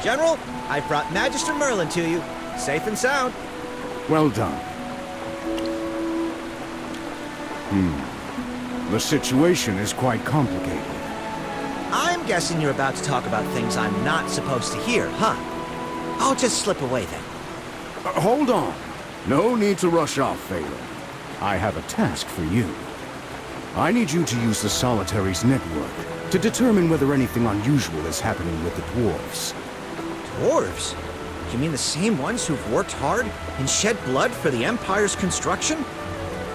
General, I've brought Magister Merlin to you, safe and sound. Well done. The situation is quite complicated. I'm guessing you're about to talk about things I'm not supposed to hear, huh? I'll just slip away then. Hold on. No need to rush off, Phelan. I have a task for you. I need you to use the Solitary's network to determine whether anything unusual is happening with the dwarves. Dwarves? You mean the same ones who've worked hard and shed blood for the Empire's construction?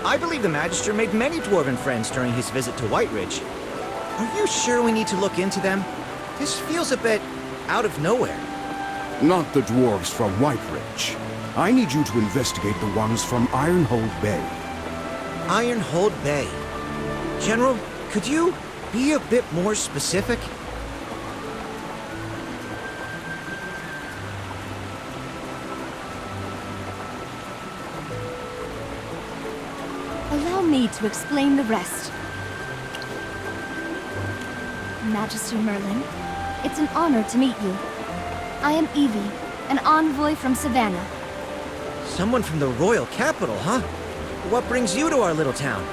I believe the Magister made many dwarven friends during his visit to Whiteridge. Are you sure we need to look into them? This feels a bit out of nowhere. Not the dwarves from Whiteridge. I need you to investigate the ones from Ironhold Bay. Ironhold Bay. General, could you be a bit more specific? Allow me to explain the rest. Magister Merlin, it's an honor to meet you. I am Evie, an envoy from Savannah. Someone from the royal capital, huh? What brings you to our little town?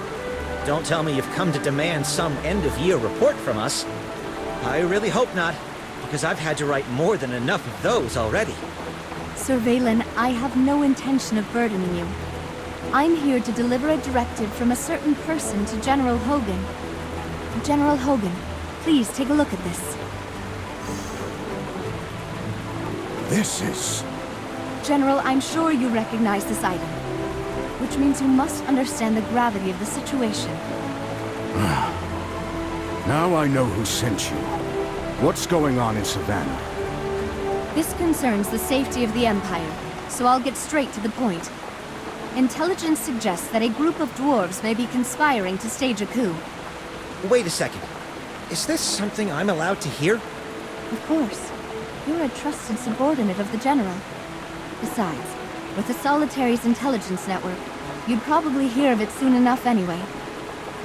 Don't tell me you've come to demand some end-of-year report from us. I really hope not, because I've had to write more than enough of those already. Sir Valen, I have no intention of burdening you. I'm here to deliver a directive from a certain person to General Hogan. General Hogan, please take a look at this. This is... General, I'm sure you recognize this item, which means you must understand the gravity of the situation. Now I know who sent you. What's going on in Savannah? This concerns the safety of the Empire, so I'll get straight to the point. Intelligence suggests that a group of dwarves may be conspiring to stage a coup. Wait a second. Is this something I'm allowed to hear? Of course. You're a trusted subordinate of the General. Besides, with the Solitary's intelligence network, you'd probably hear of it soon enough anyway.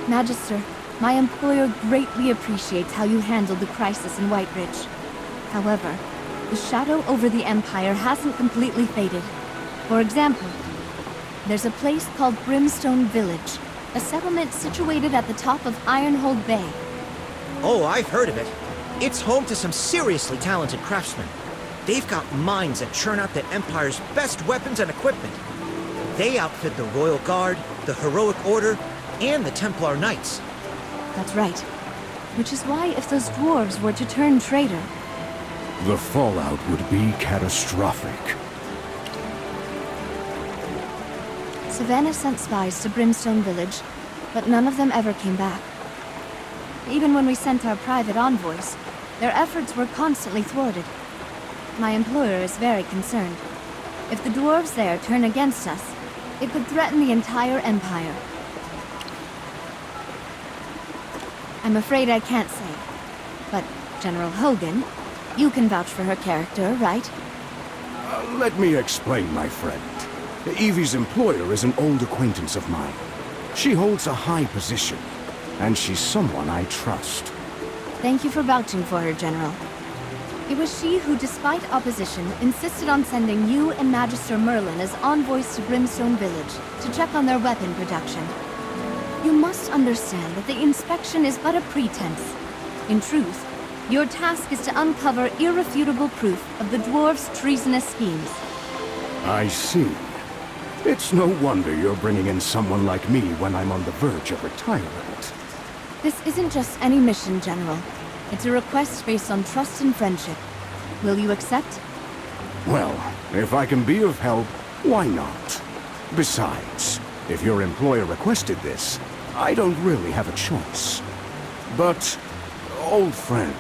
Magister, my employer greatly appreciates how you handled the crisis in Whiteridge. However, the shadow over the Empire hasn't completely faded. For example, there's a place called Brimstone Village, a settlement situated at the top of Ironhold Bay. Oh, I've heard of it. It's home to some seriously talented craftsmen. They've got minds that churn out the Empire's best weapons and equipment. They outfit the Royal Guard, the Heroic Order, and the Templar Knights. That's right. Which is why if those dwarves were to turn traitor... The fallout would be catastrophic. Savannah sent spies to Brimstone Village, but none of them ever came back. Even when we sent our private envoys, their efforts were constantly thwarted. My employer is very concerned. If the dwarves there turn against us, it could threaten the entire Empire. I'm afraid I can't say. But, General Hogan, you can vouch for her character, right? Let me explain, my friend. Evie's employer is an old acquaintance of mine. She holds a high position, and she's someone I trust. Thank you for vouching for her, General. It was she who, despite opposition, insisted on sending you and Magister Merlin as envoys to Brimstone Village to check on their weapon production. You must understand that the inspection is but a pretense. In truth, your task is to uncover irrefutable proof of the dwarves' treasonous schemes. I see. It's no wonder you're bringing in someone like me when I'm on the verge of retirement. This isn't just any mission, General. It's a request based on trust and friendship. Will you accept? Well, if I can be of help, why not? Besides, if your employer requested this, I don't really have a choice. But, old friend,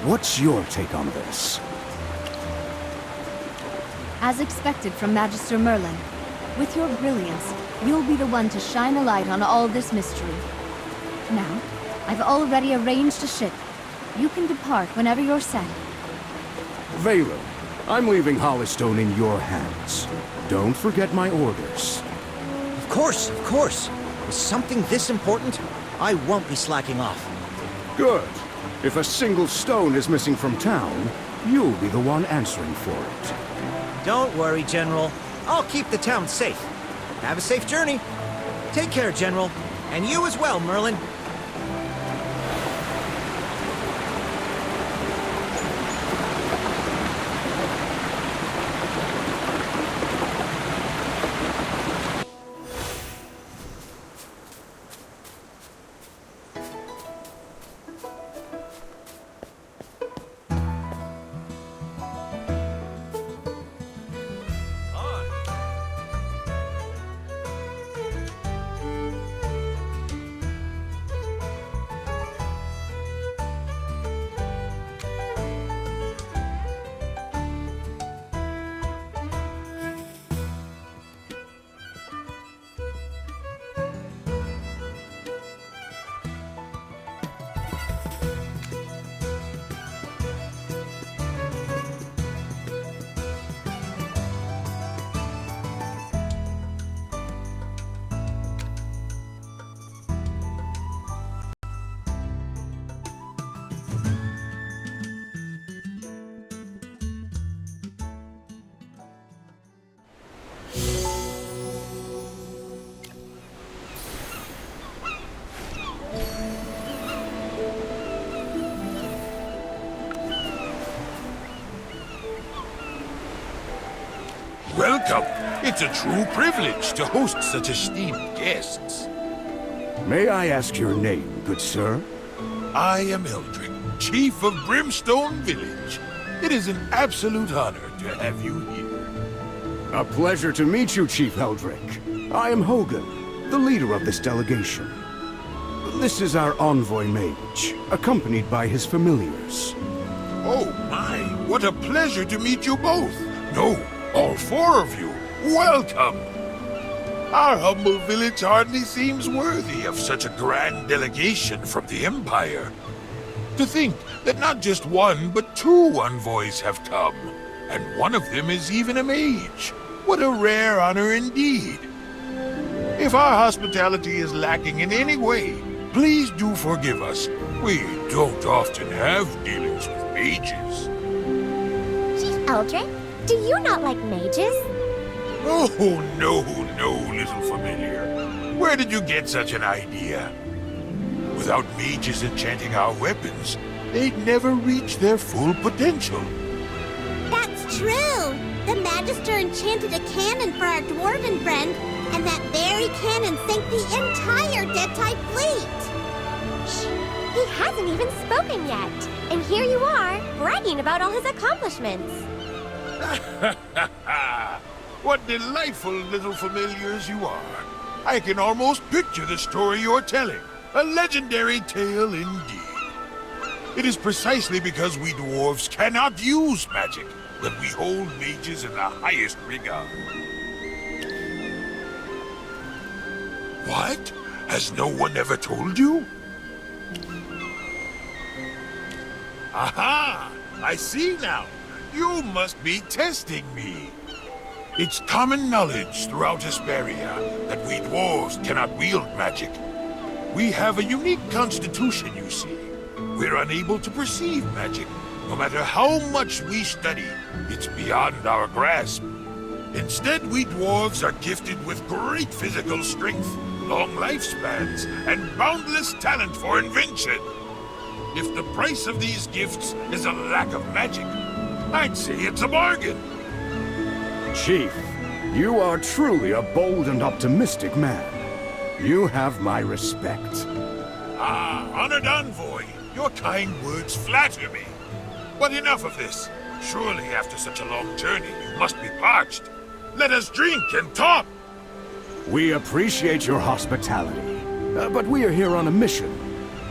what's your take on this? As expected from Magister Merlin, with your brilliance, you'll be the one to shine a light on all this mystery. Now, I've already arranged a ship. You can depart whenever you're set. Valen, I'm leaving Hollystone in your hands. Don't forget my orders. Of course, of course. With something this important, I won't be slacking off. Good. If a single stone is missing from town, you'll be the one answering for it. Don't worry, General. I'll keep the town safe. Have a safe journey. Take care, General. And you as well, Merlin. Welcome. It's a true privilege to host such esteemed guests. May I ask your name, good sir? I am Eldrick, Chief of Brimstone Village. It is an absolute honor to have you here. A pleasure to meet you, Chief Eldrick. I am Hogan, the leader of this delegation. This is our envoy mage, accompanied by his familiars. Oh my, what a pleasure to meet you both. No, all four of you, welcome. Our humble village hardly seems worthy of such a grand delegation from the Empire. To think that not just one, but two envoys have come, and one of them is even a mage. What a rare honor indeed. If our hospitality is lacking in any way, please do forgive us. We don't often have dealings with mages. Chief Eldrick, do you not like mages? Oh, no, little familiar. Where did you get such an idea? Without mages enchanting our weapons, they'd never reach their full potential. That's true! The Magister enchanted a cannon for our dwarven friend, and that very cannon sank the entire dead-type fleet! Shh! He hasn't even spoken yet! And here you are, bragging about all his accomplishments! What delightful little familiars you are. I can almost picture the story you're telling. A legendary tale indeed. It is precisely because we dwarves cannot use magic that we hold mages in the highest regard. What? Has no one ever told you? Aha! I see now. You must be testing me. It's common knowledge throughout Hesperia that we dwarves cannot wield magic. We have a unique constitution, you see. We're unable to perceive magic. No matter how much we study, it's beyond our grasp. Instead, we dwarves are gifted with great physical strength, long lifespans, and boundless talent for invention. If the price of these gifts is a lack of magic, I'd say it's a bargain. Chief, you are truly a bold and optimistic man. You have my respect. Ah, honored envoy, your kind words flatter me. But enough of this. Surely after such a long journey, you must be parched. Let us drink and talk. We appreciate your hospitality, but we are here on a mission.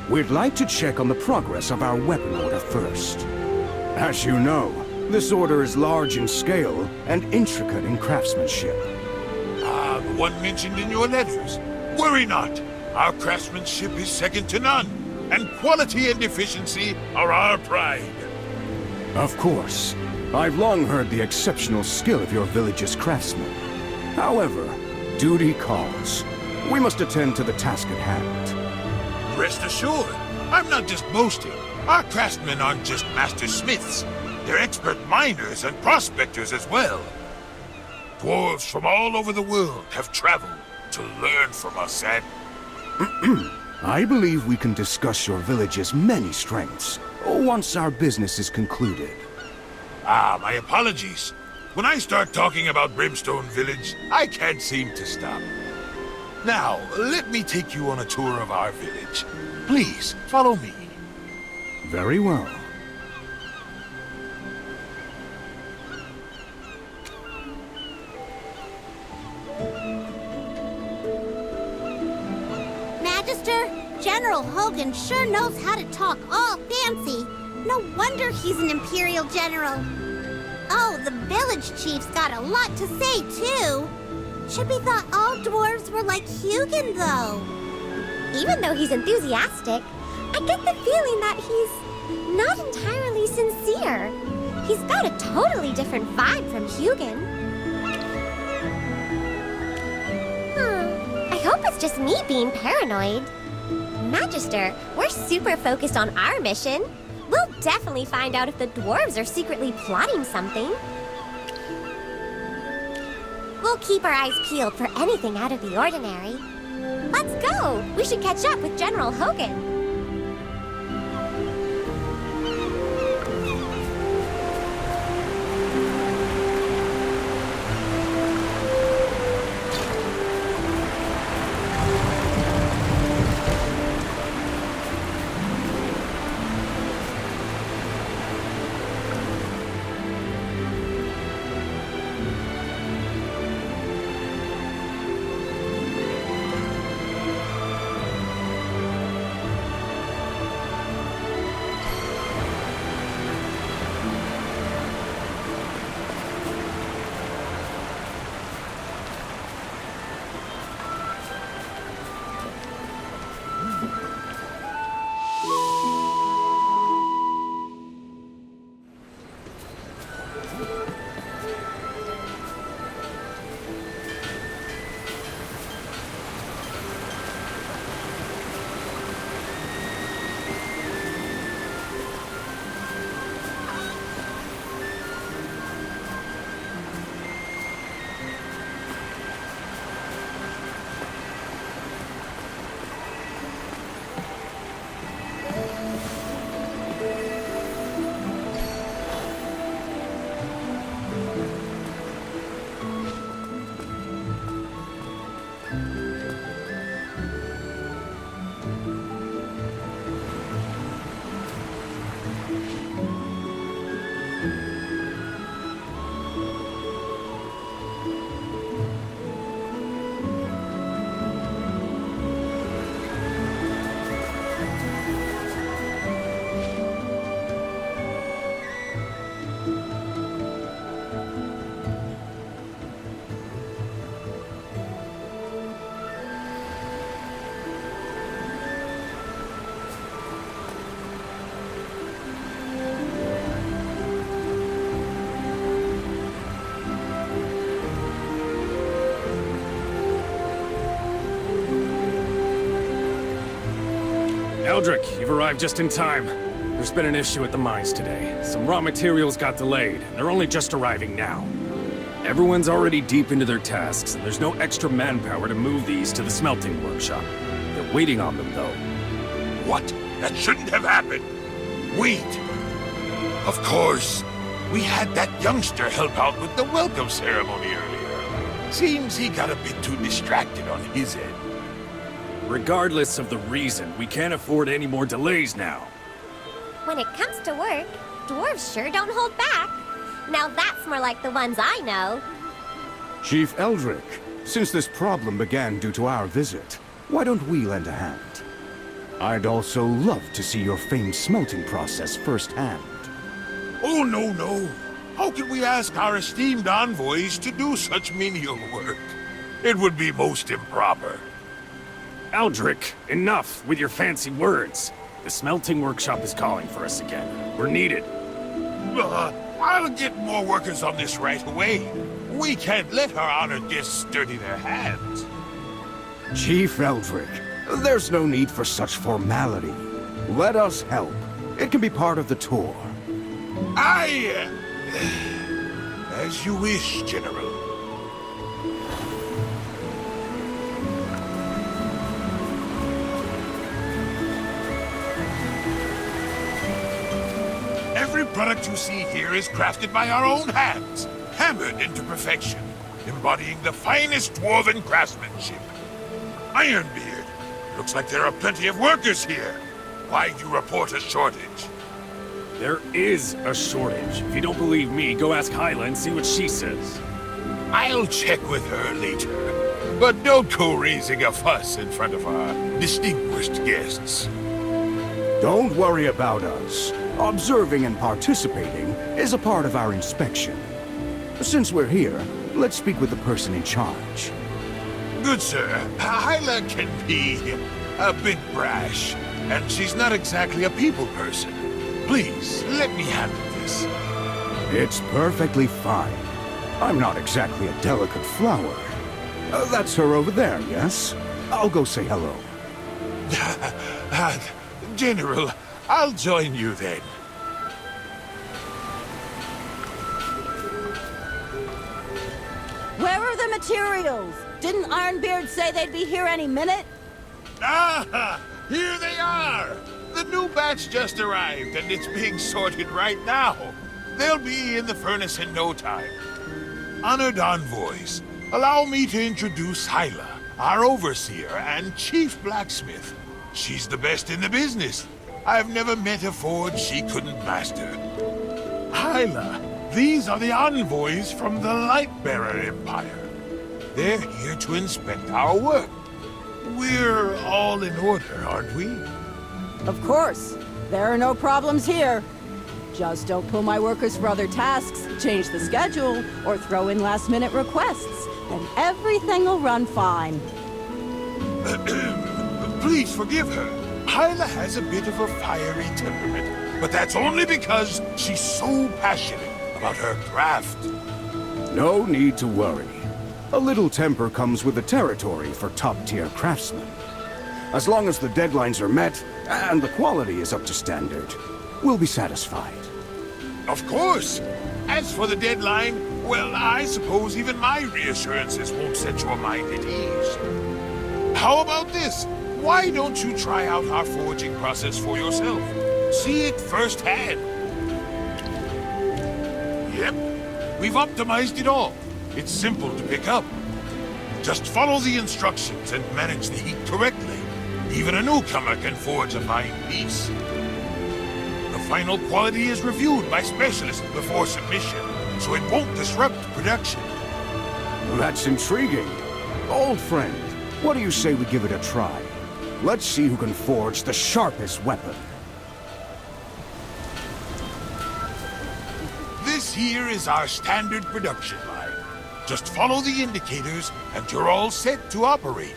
We'd like to check on the progress of our weapon order first. As you know, this order is large in scale and intricate in craftsmanship. Ah, the one mentioned in your letters. Worry not. Our craftsmanship is second to none, and quality and efficiency are our pride. Of course. I've long heard the exceptional skill of your village's craftsmen. However, duty calls. We must attend to the task at hand. Rest assured, I'm not just boasting. Our craftsmen aren't just master smiths. They're expert miners and prospectors as well. Dwarves from all over the world have traveled to learn from us, and I believe we can discuss your village's many strengths once our business is concluded. my apologies. When I start talking about Brimstone Village, I can't seem to stop. Now, let me take you on a tour of our village. Please, follow me. Very well. Magister, General Hogan sure knows how to talk all fancy. No wonder he's an Imperial General. Oh, the village chief's got a lot to say, too. Should be thought all dwarves were like Hugin, though. Even though he's enthusiastic, I get the feeling that he's not entirely sincere. He's got a totally different vibe from Hugin. I hope it's just me being paranoid. Magister, we're super focused on our mission. We'll definitely find out if the dwarves are secretly plotting something. We'll keep our eyes peeled for anything out of the ordinary. Let's go! We should catch up with General Hogan. Eldrick, you've arrived just in time. There's been an issue at the mines today. Some raw materials got delayed, and they're only just arriving now. Everyone's already deep into their tasks, and there's no extra manpower to move these to the smelting workshop. They're waiting on them, though. What? That shouldn't have happened. Wait. Of course, we had that youngster help out with the welcome ceremony earlier. Seems he got a bit too distracted on his end. Regardless of the reason, we can't afford any more delays now. When it comes to work, dwarves sure don't hold back. Now that's more like the ones I know. Chief Eldrick, since this problem began due to our visit, why don't we lend a hand? I'd also love to see your famed smelting process firsthand. Oh, no. How can we ask our esteemed envoys to do such menial work? It would be most improper. Eldrick, enough with your fancy words. The smelting workshop is calling for us again. We're needed. I'll get more workers on this right away. We can't let our honor guests dirty their hands. Chief Eldrick, there's no need for such formality. Let us help. It can be part of the tour. As you wish, General. Every product you see here is crafted by our own hands, hammered into perfection, embodying the finest dwarven craftsmanship. Ironbeard, looks like there are plenty of workers here. Why do you report a shortage? There is a shortage. If you don't believe me, go ask Hyla and see what she says. I'll check with her later. But don't go raising a fuss in front of our distinguished guests. Don't worry about us. Observing and participating is a part of our inspection. Since we're here, let's speak with the person in charge. Good sir, Hyla can be a bit brash, and she's not exactly a people person. Please, let me handle this. It's perfectly fine. I'm not exactly a delicate flower. That's her over there, yes? I'll go say hello. General, I'll join you then. Where are the materials? Didn't Ironbeard say they'd be here any minute? Ah, here they are! The new batch just arrived, and it's being sorted right now. They'll be in the furnace in no time. Honored envoys, allow me to introduce Hyla, our overseer and chief blacksmith. She's the best in the business. I've never met a forge she couldn't master. Hyla, these are the envoys from the Lightbearer Empire. They're here to inspect our work. We're all in order, aren't we? Of course. There are no problems here. Just don't pull my workers for other tasks, change the schedule, or throw in last-minute requests. Then everything will run fine. Please forgive her. Hyla has a bit of a fiery temperament, but that's only because she's so passionate about her craft. No need to worry. A little temper comes with the territory for top-tier craftsmen. As long as the deadlines are met, and the quality is up to standard, we'll be satisfied. Of course. As for the deadline, well, I suppose even my reassurances won't set your mind at ease. How about this? Why don't you try out our forging process for yourself? See it firsthand. Yep, we've optimized it all. It's simple to pick up. Just follow the instructions and manage the heat correctly. Even a newcomer can forge a fine piece. The final quality is reviewed by specialists before submission, so it won't disrupt production. That's intriguing. Old friend, what do you say we give it a try? Let's see who can forge the sharpest weapon. This here is our standard production line. Just follow the indicators, and you're all set to operate.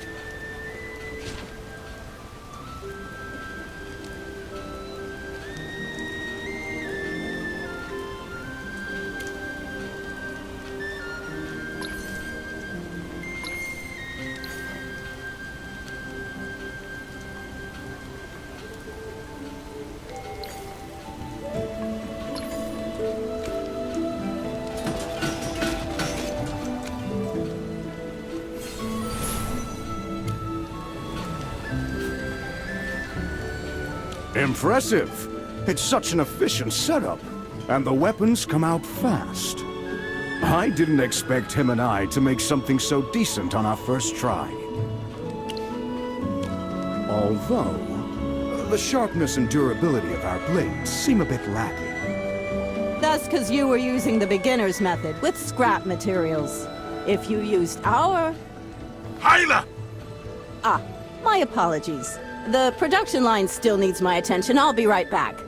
Impressive. It's such an efficient setup, and the weapons come out fast. I didn't expect him and I to make something so decent on our first try. Although, the sharpness and durability of our blades seem a bit lacking. That's because you were using the beginner's method with scrap materials. If you used our... Hyla! Ah, my apologies. The production line still needs my attention. I'll be right back.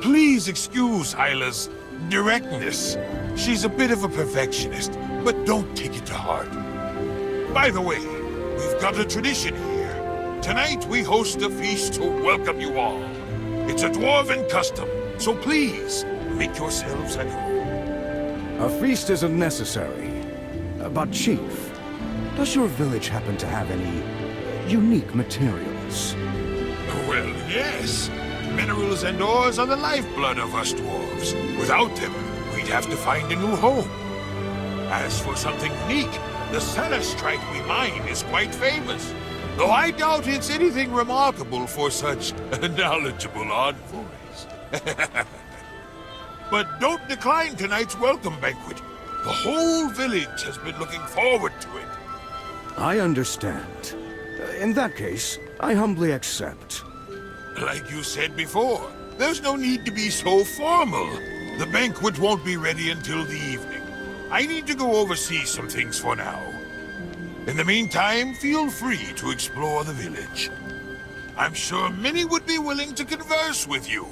Please excuse Hyla's directness. She's a bit of a perfectionist, but don't take it to heart. By the way, we've got a tradition here. Tonight we host a feast to welcome you all. It's a dwarven custom, so please, make yourselves at home. A feast isn't necessary. But Chief, does your village happen to have any unique materials? Well, yes. minerals and ores are the lifeblood of us dwarves. Without them, we'd have to find a new home. As for something unique, the Cellestrite we mine is quite famous, though I doubt it's anything remarkable for such knowledgeable envoys. But don't decline tonight's welcome banquet. The whole village has been looking forward to it. I understand. In that case, I humbly accept. Like you said before, there's no need to be so formal. The banquet won't be ready until the evening. I need to go oversee some things for now. In the meantime, feel free to explore the village. I'm sure many would be willing to converse with you.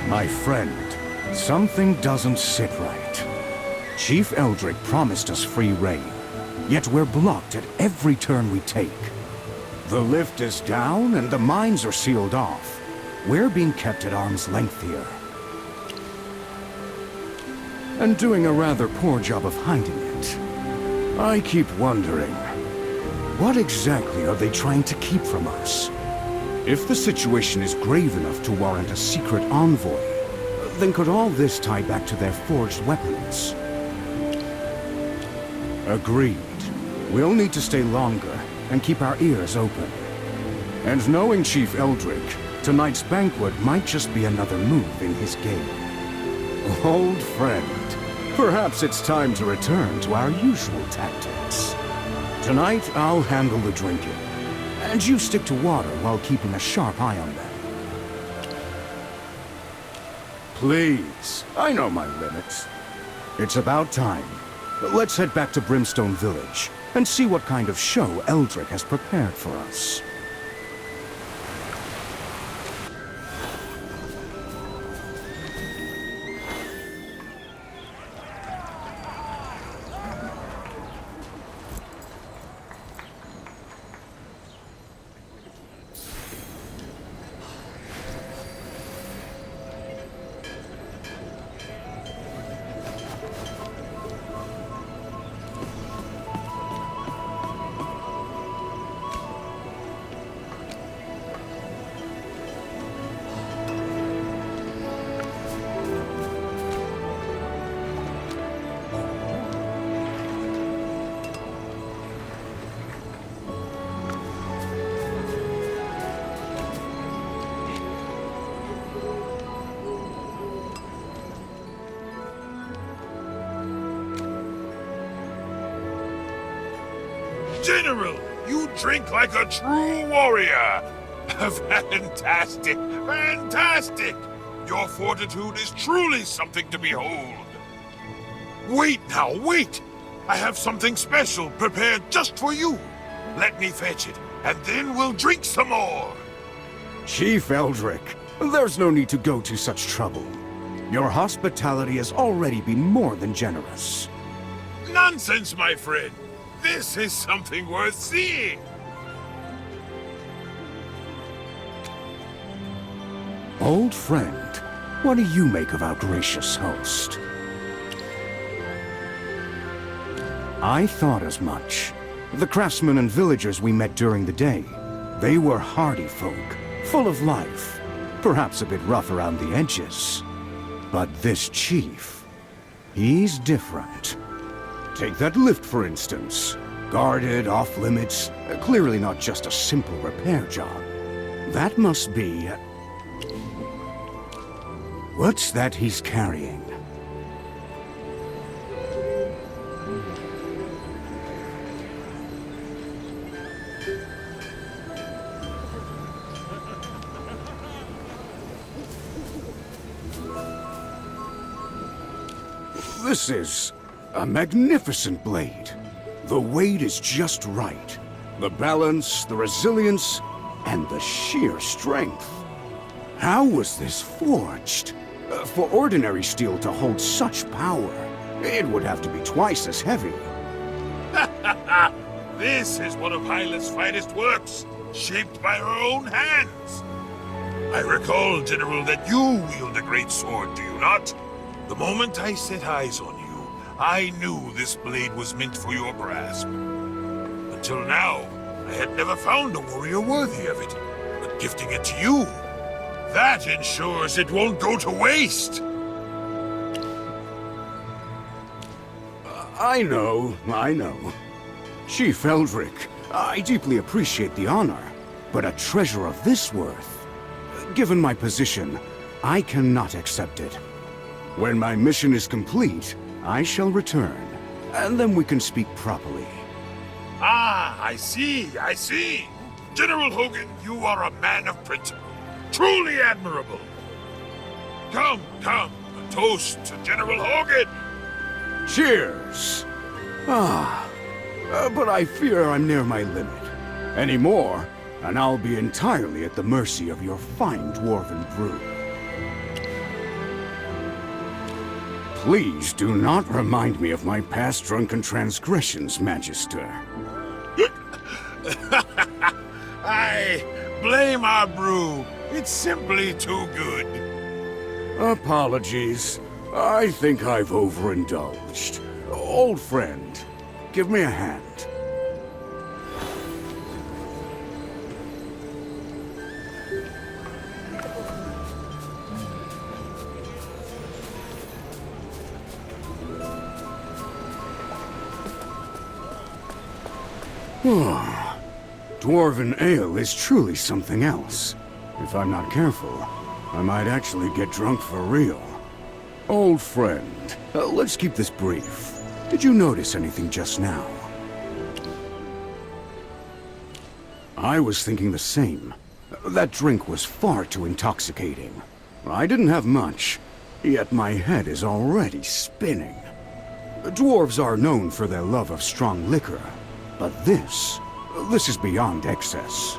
My friend, something doesn't sit right. Chief Eldrick promised us free reign, yet we're blocked at every turn we take. The lift is down and the mines are sealed off. We're being kept at arm's length here. And doing a rather poor job of hiding it. I keep wondering, what exactly are they trying to keep from us? If the situation is grave enough to warrant a secret envoy, then could all this tie back to their forged weapons? Agreed. We'll need to stay longer and keep our ears open. And knowing Chief Eldrick, tonight's banquet might just be another move in his game. Old friend, perhaps it's time to return to our usual tactics. Tonight, I'll handle the drinking. And you stick to water while keeping a sharp eye on them. Please, I know my limits. It's about time. Let's head back to Brimstone Village and see what kind of show Eldrick has prepared for us. General, you drink like a true warrior. Fantastic, fantastic! Your fortitude is truly something to behold. Wait now, wait! I have something special prepared just for you. Let me fetch it, and then we'll drink some more. Chief Eldrick, there's no need to go to such trouble. Your hospitality has already been more than generous. Nonsense, my friend. This is something worth seeing. Old friend, what do you make of our gracious host? I thought as much. The craftsmen and villagers we met during the day, they were hardy folk, full of life, perhaps a bit rough around the edges. But this chief, he's different. Take that lift, for instance. Guarded, off-limits, clearly not just a simple repair job. That must be... What's that he's carrying? This is a magnificent blade. The weight is just right. The balance, the resilience, and the sheer strength. How was this forged? For ordinary steel to hold such power, it would have to be twice as heavy. This is one of Hyla's finest works, shaped by her own hands. I recall, General, that you wield a great sword, do you not? The moment I set eyes on you, I knew this blade was meant for your grasp. Until now, I had never found a warrior worthy of it, but gifting it to you, that ensures it won't go to waste. I know. Chief Eldrick, I deeply appreciate the honor, but a treasure of this worth, given my position, I cannot accept it. When my mission is complete, I shall return, and then we can speak properly. Ah, I see. General Hogan, you are a man of principle. Truly admirable. Come, a toast to General Hogan. Cheers! But I fear I'm near my limit. Any more, and I'll be entirely at the mercy of your fine dwarven brew. Please do not remind me of my past drunken transgressions, Magister. I blame our brew. It's simply too good. Apologies. I think I've overindulged. Old friend, give me a hand. Dwarven ale is truly something else. If I'm not careful, I might actually get drunk for real. Old friend, let's keep this brief. Did you notice anything just now? I was thinking the same. That drink was far too intoxicating. I didn't have much, yet my head is already spinning. Dwarves are known for their love of strong liquor, but this is beyond excess.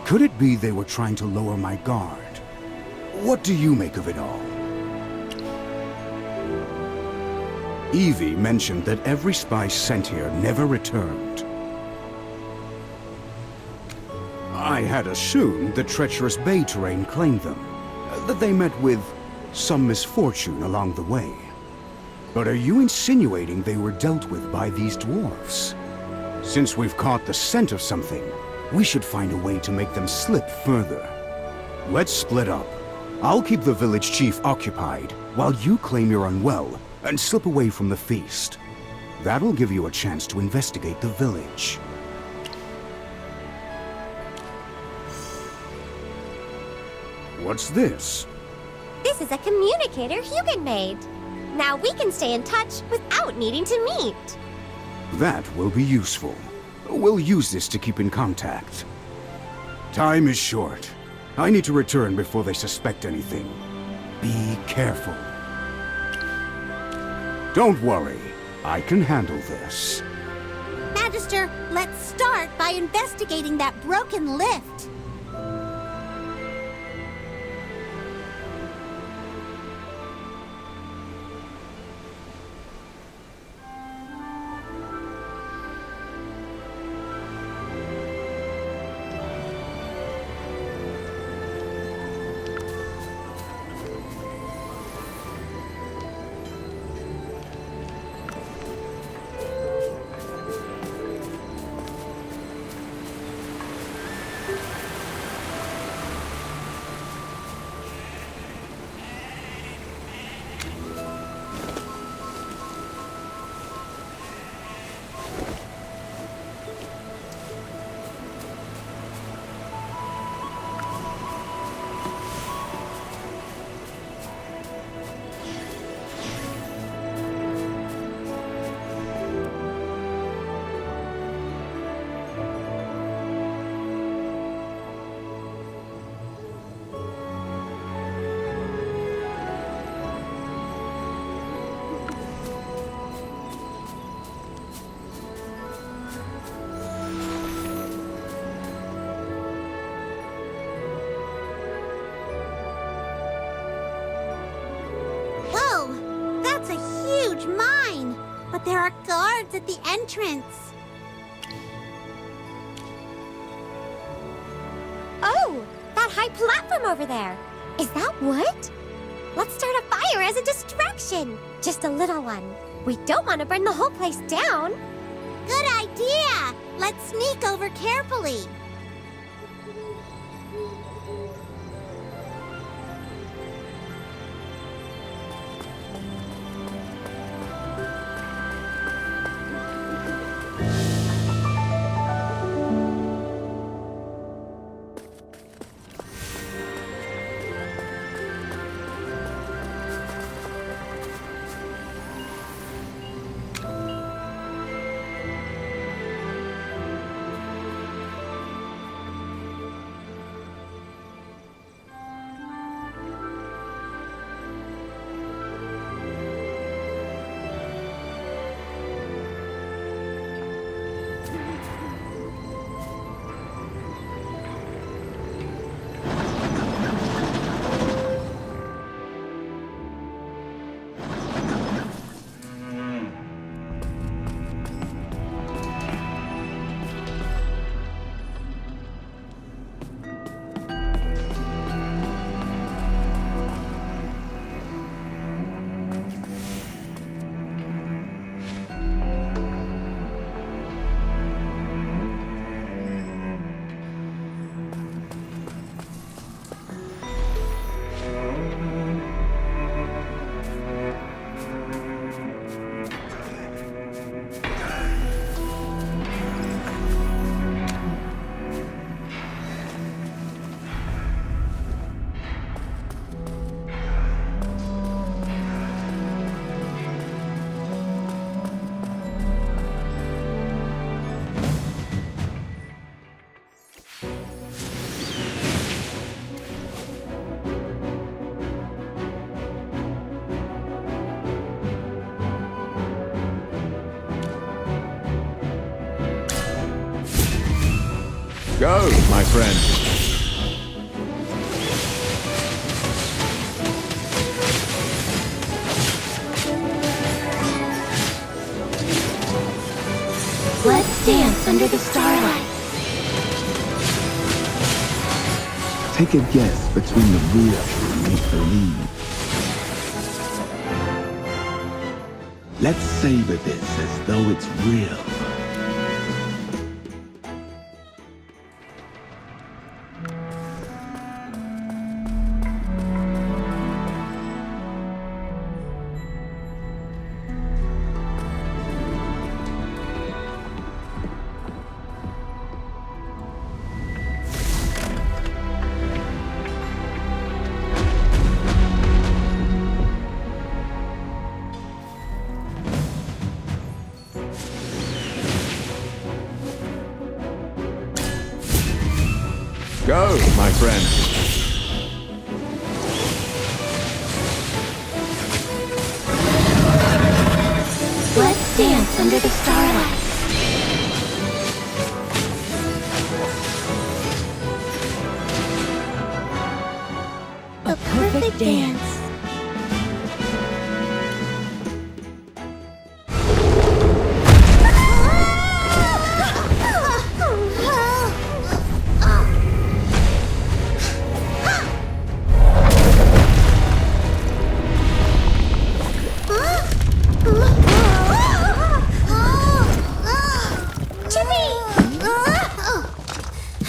Could it be they were trying to lower my guard? What do you make of it all? Evie mentioned that every spy sent here never returned. I had assumed the treacherous bay terrain claimed them, that they met with some misfortune along the way. But are you insinuating they were dealt with by these dwarves? Since we've caught the scent of something, we should find a way to make them slip further. Let's split up. I'll keep the village chief occupied, while you claim you're unwell and slip away from the feast. That'll give you a chance to investigate the village. What's this? This is a communicator Hugin made. Now we can stay in touch without needing to meet. That will be useful. We'll use this to keep in contact. Time is short. I need to return before they suspect anything. Be careful. Don't worry. I can handle this. Magister, let's start by investigating that broken lift. There are guards at the entrance. Oh, that high platform over there. Is that wood? Let's start a fire as a distraction. Just a little one. We don't want to burn the whole place down. Good idea! Let's sneak over carefully. Go, my friend. Let's dance under the starlight. Take a guess between the real and make-believe. Let's savor this as though it's real. Go, my friend. Let's dance under the starlight. A perfect dance.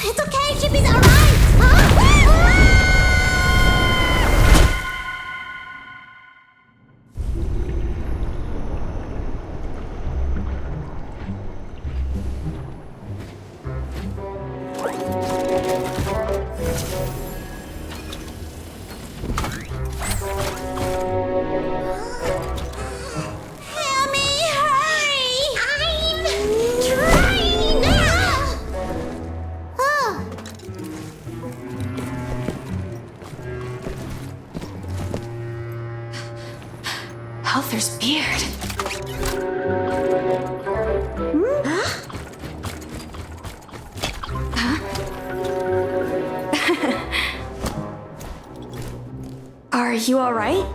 It's okay, Chippy's alright! Helfer's beard. Are you all right?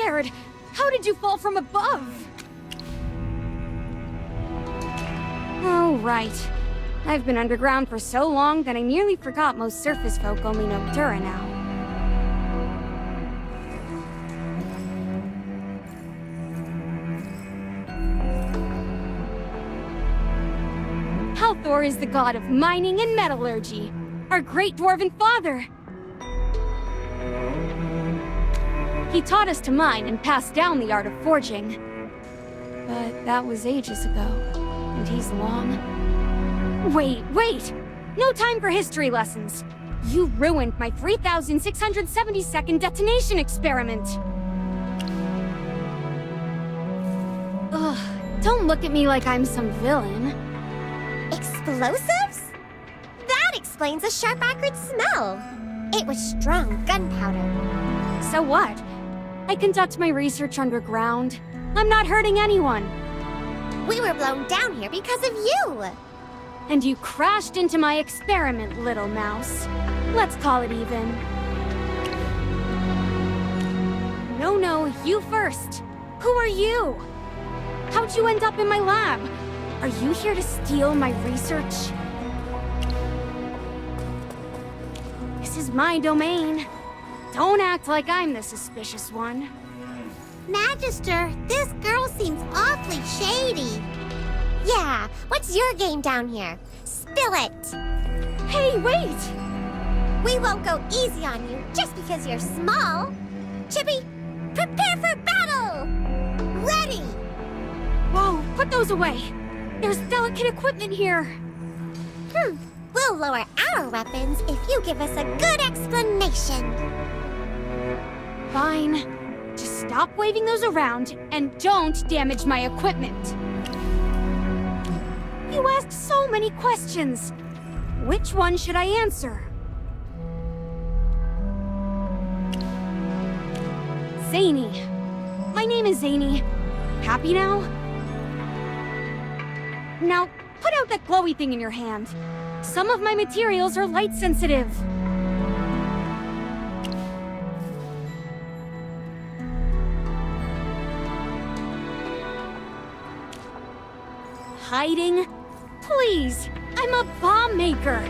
scared. How did you fall from above? Oh, right. I've been underground for so long that I nearly forgot most surface folk only know Dura now. Halthor is the god of mining and metallurgy, our great dwarven father. He taught us to mine and passed down the art of forging. But that was ages ago, and he's long. Wait! No time for history lessons! You ruined my 3,672nd detonation experiment! Ugh, don't look at me like I'm some villain. Explosives? That explains the sharp, acrid smell. It was strong gunpowder. So what? I conduct my research underground. I'm not hurting anyone. We were blown down here because of you. And you crashed into my experiment, little mouse. Let's call it even. No, you first. Who are you? How'd you end up in my lab? Are you here to steal my research? This is my domain. Don't act like I'm the suspicious one. Magister, this girl seems awfully shady. Yeah, what's your game down here? Spill it! Hey, wait! We won't go easy on you just because you're small. Chippy, prepare for battle! Ready! Whoa, put those away! There's delicate equipment here. We'll lower our weapons if you give us a good explanation. Fine. Just stop waving those around and don't damage my equipment. You asked so many questions. Which one should I answer? Zany. My name is Zany. Happy now? Now, put out that glowy thing in your hand. Some of my materials are light sensitive. Hiding? Please, I'm a bomb maker.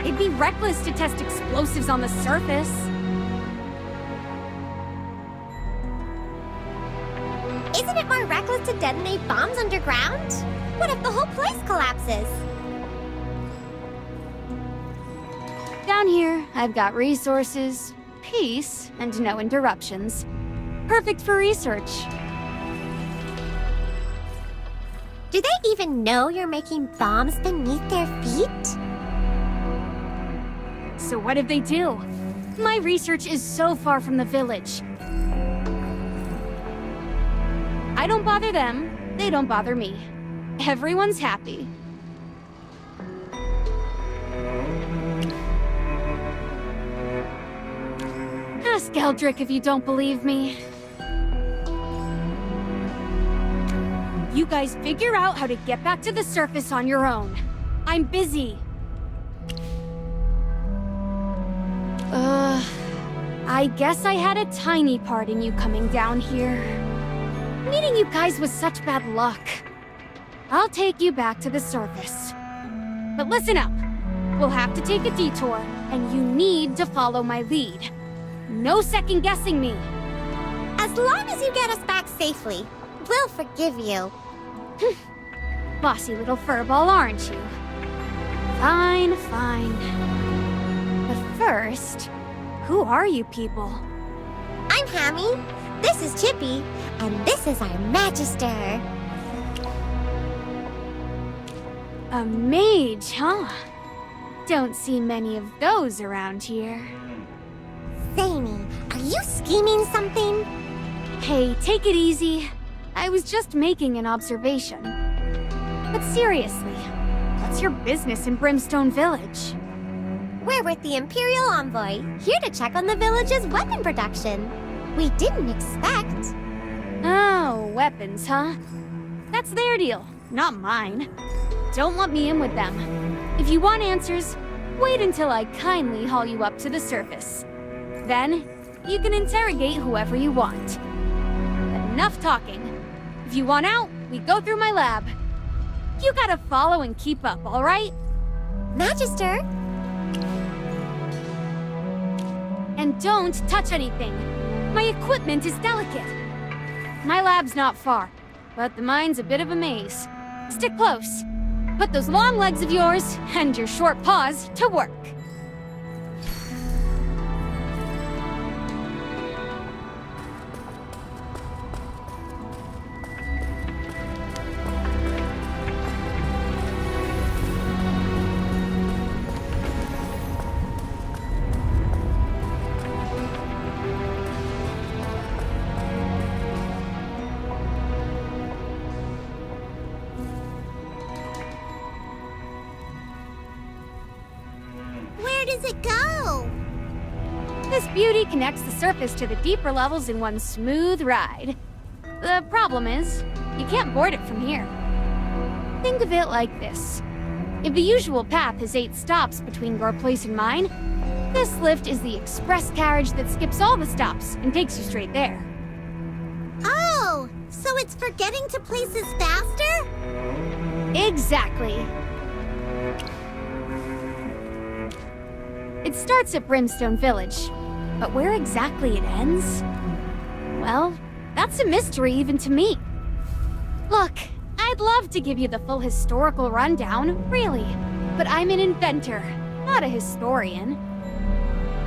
It'd be reckless to test explosives on the surface. Isn't it more reckless to detonate bombs underground? What if the whole place collapses? Down here, I've got resources, peace, and no interruptions. Perfect for research. Do they even know you're making bombs beneath their feet? So what if they do? My research is so far from the village. I don't bother them, they don't bother me. Everyone's happy. Ask Eldrick if you don't believe me. You guys figure out how to get back to the surface on your own. I'm busy. I guess I had a tiny part in you coming down here. Meeting you guys was such bad luck. I'll take you back to the surface. But listen up. We'll have to take a detour, and you need to follow my lead. No second guessing me. As long as you get us back safely, we'll forgive you. Bossy little furball, aren't you? Fine, fine. But first, who are you people? I'm Hammy, this is Chippy, and this is our Magister. A mage, huh? Don't see many of those around here. Zany, are you scheming something? Hey, take it easy. I was just making an observation. But seriously, what's your business in Brimstone Village? We're with the Imperial Envoy, here to check on the village's weapon production. We didn't expect. Oh, weapons, huh? That's their deal, not mine. Don't lump me in with them. If you want answers, wait until I kindly haul you up to the surface. Then, you can interrogate whoever you want. enough talking. If you want out, we go through my lab. You gotta follow and keep up, alright? Magister! And don't touch anything. My equipment is delicate. My lab's not far, but the mine's a bit of a maze. Stick close. Put those long legs of yours and your short paws to work. Where does it go? This beauty connects the surface to the deeper levels in one smooth ride. The problem is, you can't board it from here. Think of it like this. If the usual path has 8 stops between your place and mine, this lift is the express carriage that skips all the stops and takes you straight there. Oh, so it's for getting to places faster? Exactly. It starts at Brimstone Village, but where exactly it ends? Well, that's a mystery even to me. Look, I'd love to give you the full historical rundown, really, but I'm an inventor, not a historian.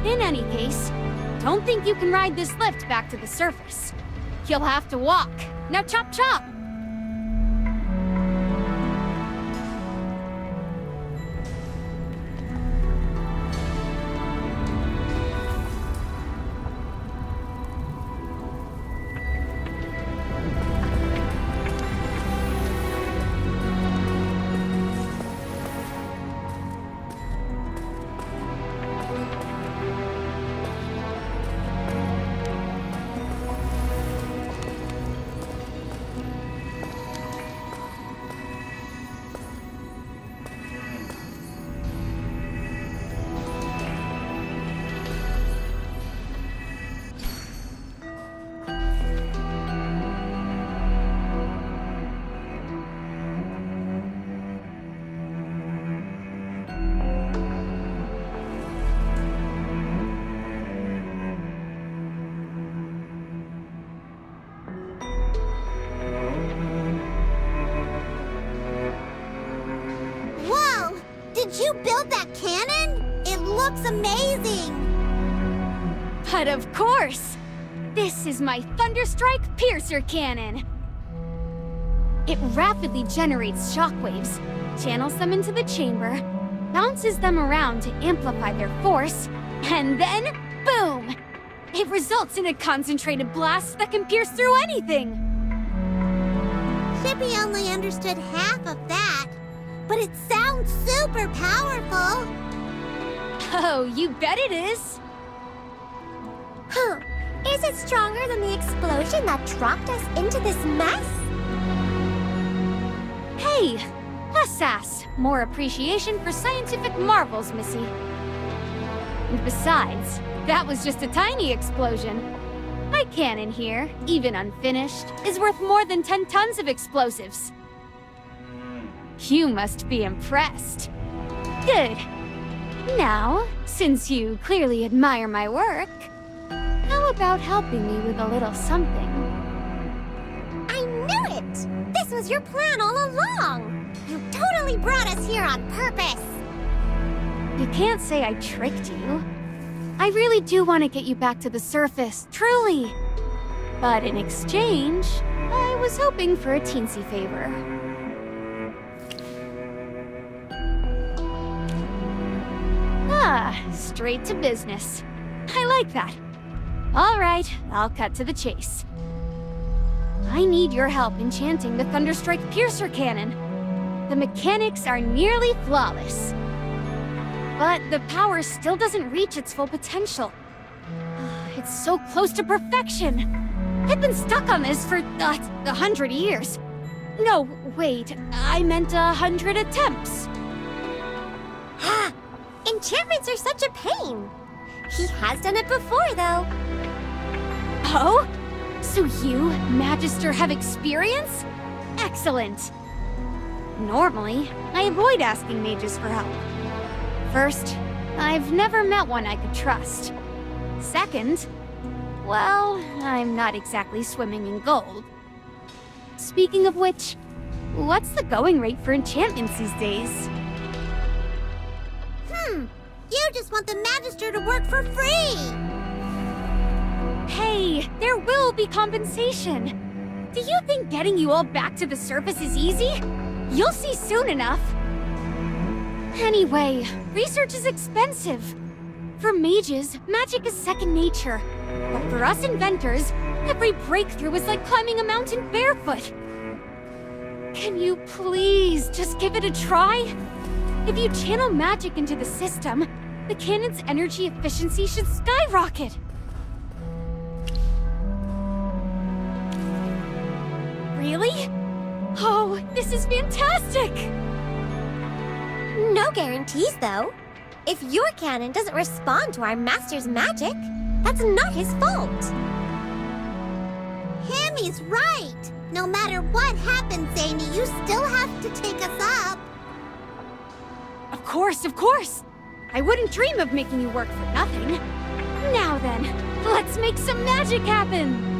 In any case, don't think you can ride this lift back to the surface. You'll have to walk. Now chop chop! Whoa! Did you build that cannon? It looks amazing! But of course! This is my Thunderstrike Piercer Cannon! It rapidly generates shockwaves, channels them into the chamber, bounces them around to amplify their force, and then, boom! It results in a concentrated blast that can pierce through anything! Chippy only understood half of that, but it sounds super powerful! Oh, you bet it is! Huh. Is it stronger than the explosion that dropped us into this mess? Hey! Less sass, more appreciation for scientific marvels, Missy. And besides, that was just a tiny explosion. My cannon here, even unfinished, is worth more than 10 tons of explosives. You must be impressed. Good. Now, since you clearly admire my work, how about helping me with a little something? I knew it! This was your plan all along! You totally brought us here on purpose! You can't say I tricked you. I really do want to get you back to the surface, truly. But in exchange, I was hoping for a teensy favor. Ah, straight to business. I like that. All right, I'll cut to the chase. I need your help enchanting the Thunderstrike Piercer Cannon. The mechanics are nearly flawless. But the power still doesn't reach its full potential. It's so close to perfection. I've been stuck on this for 100 years. No, wait, I meant 100 attempts. Enchantments are such a pain. He has done it before, though. Oh? So you, Magister, have experience? Excellent. Normally, I avoid asking mages for help. First, I've never met one I could trust. Second, well, I'm not exactly swimming in gold. Speaking of which, what's the going rate for enchantments these days? You just want the Magister to work for free! Hey, there will be compensation. Do you think getting you all back to the surface is easy? You'll see soon enough. Anyway, research is expensive. For mages, magic is second nature. But for us inventors, every breakthrough is like climbing a mountain barefoot. Can you please just give it a try? If you channel magic into the system, the cannon's energy efficiency should skyrocket. Really? Oh, this is fantastic! No guarantees, though. If your cannon doesn't respond to our master's magic, that's not his fault. Hammy's right! No matter what happens, Zany, you still have to take us up. Of course, of course! I wouldn't dream of making you work for nothing. Now then, let's make some magic happen!